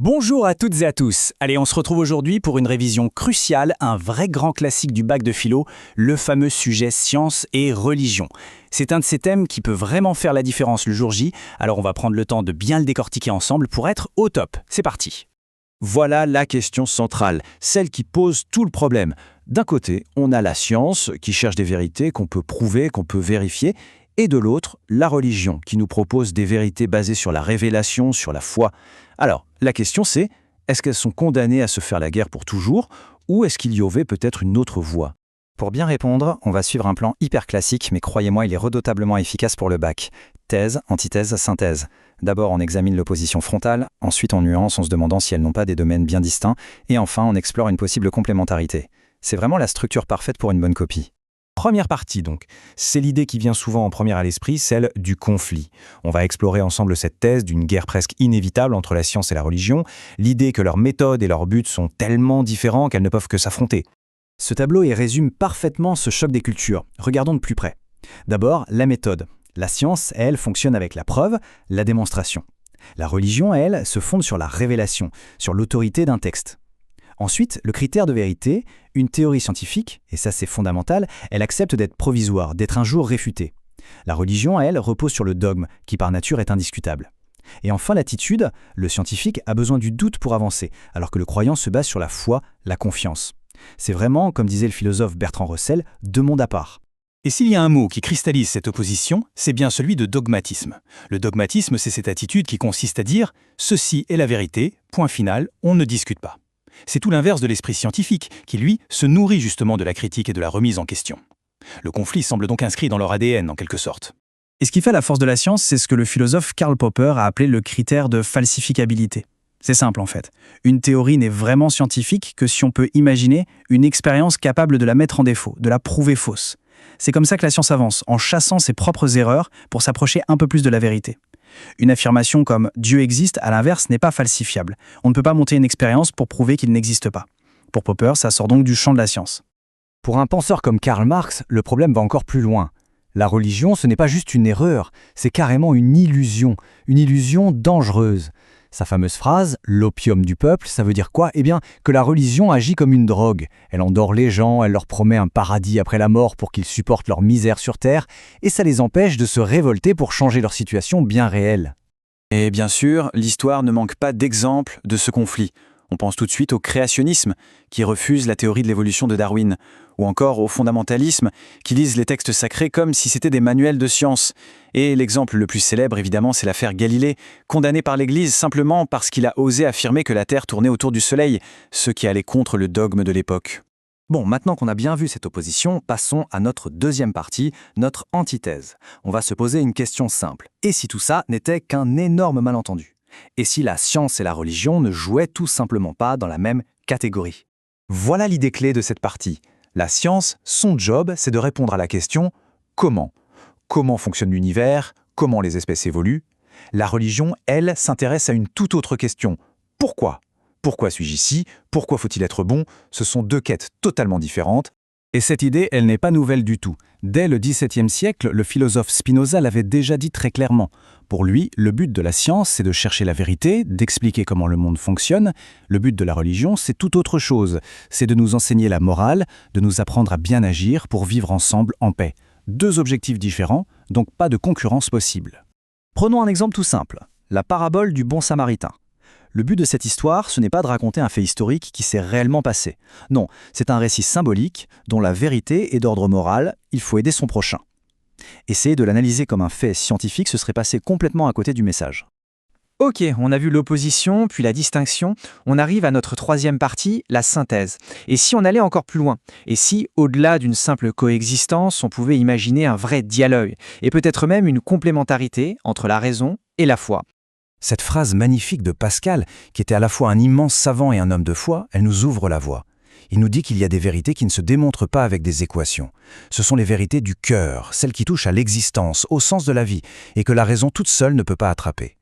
Bonjour à toutes et à tous. Allez, on se retrouve aujourd'hui pour une révision cruciale, un vrai grand classique du bac de philo, le fameux sujet science et religion. C'est un de ces thèmes qui peut vraiment faire la différence le jour J, alors on va prendre le temps de bien le décortiquer ensemble pour être au top. C'est parti. Voilà la question centrale, celle qui pose tout le problème. D'un côté, on a la science qui cherche des vérités qu'on peut prouver, qu'on peut vérifier, et de l'autre, la religion qui nous propose des vérités basées sur la révélation, sur la foi. Alors, la question c'est, est-ce qu'elles sont condamnées à se faire la guerre pour toujours, ou est-ce qu'il y aurait peut-être une autre voie ? Pour bien répondre, on va suivre un plan hyper classique, mais croyez-moi, il est redoutablement efficace pour le bac. Thèse, antithèse, synthèse. D'abord, on examine l'opposition frontale, ensuite on nuance en se demandant si elles n'ont pas des domaines bien distincts, et enfin on explore une possible complémentarité. C'est vraiment la structure parfaite pour une bonne copie. Première partie donc, c'est l'idée qui vient souvent en première à l'esprit, celle du conflit. On va explorer ensemble cette thèse d'une guerre presque inévitable entre la science et la religion, l'idée que leurs méthodes et leurs buts sont tellement différents qu'elles ne peuvent que s'affronter. Ce tableau y résume parfaitement ce choc des cultures. Regardons de plus près. D'abord, la méthode. La science, elle, fonctionne avec la preuve, la démonstration. La religion, elle, se fonde sur la révélation, sur l'autorité d'un texte. Ensuite, le critère de vérité, une théorie scientifique, et ça c'est fondamental, elle accepte d'être provisoire, d'être un jour réfutée. La religion, elle, repose sur le dogme, qui par nature est indiscutable. Et enfin l'attitude, le scientifique a besoin du doute pour avancer, alors que le croyant se base sur la foi, la confiance. C'est vraiment, comme disait le philosophe Bertrand Russell, deux mondes à part. Et s'il y a un mot qui cristallise cette opposition, c'est bien celui de dogmatisme. Le dogmatisme, c'est cette attitude qui consiste à dire « ceci est la vérité, point final, on ne discute pas ». C'est tout l'inverse de l'esprit scientifique, qui lui se nourrit justement de la critique et de la remise en question. Le conflit semble donc inscrit dans leur ADN en quelque sorte. Et ce qui fait la force de la science, c'est ce que le philosophe Karl Popper a appelé le critère de falsificabilité. C'est simple en fait. Une théorie n'est vraiment scientifique que si on peut imaginer une expérience capable de la mettre en défaut, de la prouver fausse. C'est comme ça que la science avance, en chassant ses propres erreurs pour s'approcher un peu plus de la vérité. Une affirmation comme « Dieu existe » à l'inverse n'est pas falsifiable. On ne peut pas monter une expérience pour prouver qu'il n'existe pas. Pour Popper, ça sort donc du champ de la science. Pour un penseur comme Karl Marx, le problème va encore plus loin. La religion, ce n'est pas juste une erreur, c'est carrément une illusion dangereuse. Sa fameuse phrase « l'opium du peuple », ça veut dire quoi ? Eh bien, que la religion agit comme une drogue. Elle endort les gens, elle leur promet un paradis après la mort pour qu'ils supportent leur misère sur Terre, et ça les empêche de se révolter pour changer leur situation bien réelle. Et bien sûr, l'histoire ne manque pas d'exemples de ce conflit. On pense tout de suite au créationnisme, qui refuse la théorie de l'évolution de Darwin, ou encore au fondamentalisme, qui lise les textes sacrés comme si c'était des manuels de science. Et l'exemple le plus célèbre, évidemment, c'est l'affaire Galilée, condamné par l'Église simplement parce qu'il a osé affirmer que la Terre tournait autour du Soleil, ce qui allait contre le dogme de l'époque. Bon, maintenant qu'on a bien vu cette opposition, passons à notre deuxième partie, notre antithèse. On va se poser une question simple. Et si tout ça n'était qu'un énorme malentendu ? Et si la science et la religion ne jouaient tout simplement pas dans la même catégorie ? Voilà l'idée clé de cette partie. La science, son job, c'est de répondre à la question « Comment ?» Comment fonctionne l'univers ? Comment les espèces évoluent ? La religion, elle, s'intéresse à une toute autre question. Pourquoi ? Pourquoi suis-je ici ? Pourquoi faut-il être bon ? Ce sont deux quêtes totalement différentes. Et cette idée, elle n'est pas nouvelle du tout. Dès le XVIIe siècle, le philosophe Spinoza l'avait déjà dit très clairement. Pour lui, le but de la science, c'est de chercher la vérité, d'expliquer comment le monde fonctionne. Le but de la religion, c'est tout autre chose. C'est de nous enseigner la morale, de nous apprendre à bien agir pour vivre ensemble en paix. Deux objectifs différents, donc pas de concurrence possible. Prenons un exemple tout simple, la parabole du bon samaritain. Le but de cette histoire, ce n'est pas de raconter un fait historique qui s'est réellement passé. Non, c'est un récit symbolique dont la vérité est d'ordre moral, il faut aider son prochain. Essayer de l'analyser comme un fait scientifique, ce serait passer complètement à côté du message. Ok, on a vu l'opposition, puis la distinction, on arrive à notre troisième partie, la synthèse. Et si on allait encore plus loin ? Et si, au-delà d'une simple coexistence, on pouvait imaginer un vrai dialogue, et peut-être même une complémentarité entre la raison et la foi ? Cette phrase magnifique de Pascal, qui était à la fois un immense savant et un homme de foi, elle nous ouvre la voie. Il nous dit qu'il y a des vérités qui ne se démontrent pas avec des équations. Ce sont les vérités du cœur, celles qui touchent à l'existence, au sens de la vie, et que la raison toute seule ne peut pas attraper.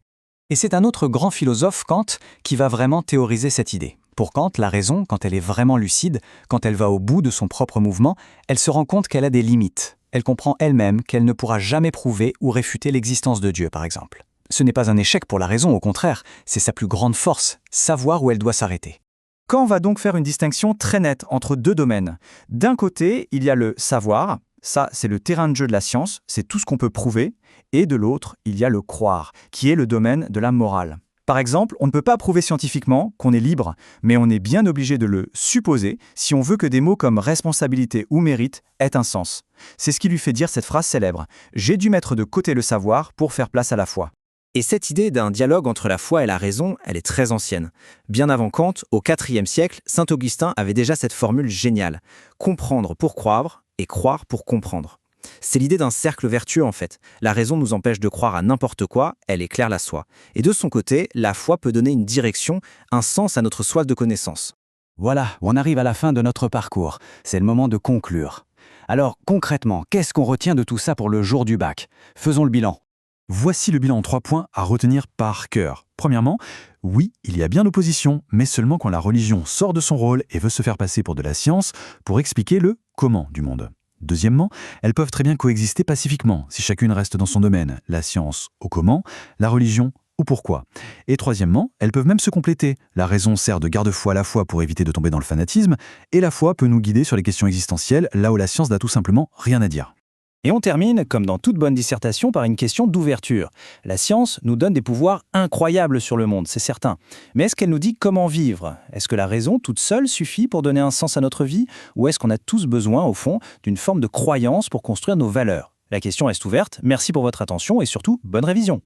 Et c'est un autre grand philosophe, Kant, qui va vraiment théoriser cette idée. Pour Kant, la raison, quand elle est vraiment lucide, quand elle va au bout de son propre mouvement, elle se rend compte qu'elle a des limites. Elle comprend elle-même qu'elle ne pourra jamais prouver ou réfuter l'existence de Dieu, par exemple. Ce n'est pas un échec pour la raison, au contraire, c'est sa plus grande force, savoir où elle doit s'arrêter. Kant va donc faire une distinction très nette entre deux domaines. D'un côté, il y a le savoir, ça c'est le terrain de jeu de la science, c'est tout ce qu'on peut prouver, et de l'autre, il y a le croire, qui est le domaine de la morale. Par exemple, on ne peut pas prouver scientifiquement qu'on est libre, mais on est bien obligé de le supposer si on veut que des mots comme responsabilité ou mérite aient un sens. C'est ce qui lui fait dire cette phrase célèbre « J'ai dû mettre de côté le savoir pour faire place à la foi ». Et cette idée d'un dialogue entre la foi et la raison, elle est très ancienne. Bien avant Kant, au IVe siècle, saint Augustin avait déjà cette formule géniale. Comprendre pour croire et croire pour comprendre. C'est l'idée d'un cercle vertueux en fait. La raison nous empêche de croire à n'importe quoi, elle éclaire la soi. Et de son côté, la foi peut donner une direction, un sens à notre soif de connaissance. Voilà, on arrive à la fin de notre parcours. C'est le moment de conclure. Alors, concrètement, qu'est-ce qu'on retient de tout ça pour le jour du bac? Faisons le bilan. Voici le bilan en 3 points à retenir par cœur. Premièrement, oui, il y a bien l'opposition, mais seulement quand la religion sort de son rôle et veut se faire passer pour de la science pour expliquer le comment du monde. Deuxièmement, elles peuvent très bien coexister pacifiquement, si chacune reste dans son domaine, la science au comment, la religion au pourquoi. Et troisièmement, elles peuvent même se compléter. La raison sert de garde-fou à la foi pour éviter de tomber dans le fanatisme, et la foi peut nous guider sur les questions existentielles, là où la science n'a tout simplement rien à dire. Et on termine, comme dans toute bonne dissertation, par une question d'ouverture. La science nous donne des pouvoirs incroyables sur le monde, c'est certain. Mais est-ce qu'elle nous dit comment vivre? Est-ce que la raison toute seule suffit pour donner un sens à notre vie? Ou est-ce qu'on a tous besoin, au fond, d'une forme de croyance pour construire nos valeurs? La question reste ouverte. Merci pour votre attention et surtout, bonne révision.